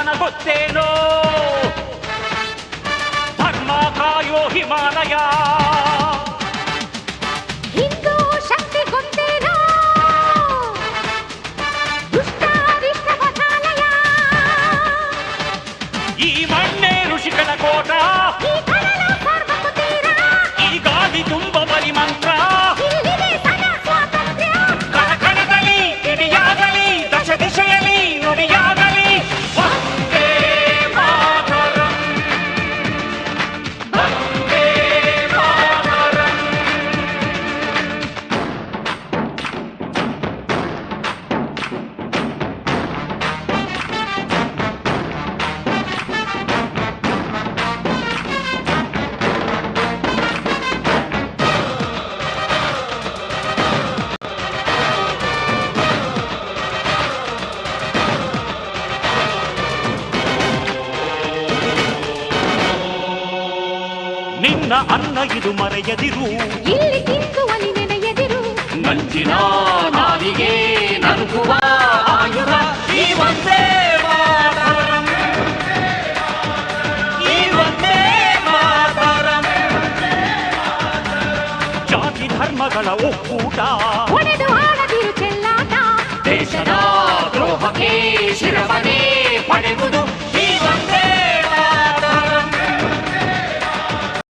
ಸ್ಥಾನ ಗೊತ್ತೇನೋ ಧರ್ಮ ಕಾಯೋ ಹಿಮಾಲಯ ಹಿಂದೂ ಶಕ್ತಿ ಗೊತ್ತೇನೋ ದುಷ್ಟಾರಿಷ್ಟ ವಧಾಲಯ ಈ ಮಣ್ಣೆ ಋಷಿಗಳ ಕೋಟ ಈ ಕಡಲ ಸರ್ವಕ್ಕೂ ತೀರ ಈ ಗಾಳಿ ತುಂಬ ಬಲಿ ಮಂತ್ರ ಇಲ್ಲಿದೆ ಸದಾ ಸ್ವಾತಂತ್ರ್ಯ ಕಣಕಣದಲ್ಲಿ ಕಿಡಿಯಾಗಲಿ ದಶ ದಿಶೆಯಲ್ಲಿ ನುಡಿಯಾಗಲಿ ವಂದೇ ಮಾತರಂ ವಂದೇ ಮಾತರಂ ನಿನ್ನ ಅನ್ನ ಇದು ಮರೆಯದಿರು ಇಲ್ಲಿ ತಿಂದುವಲಿ ನೆನೆಯದಿರು ನಂಚಿನ ನಾಲಿಗೆ ನರುಗುವ ಆಯುಧ ಈ ಒಂದೇ ಮಾತರಂ ಈ ಒಂದೇ ಮಾತರಂ ಜಾತಿ ಧರ್ಮಗಳ ಒಕ್ಕೂಟ ಒಡೆದು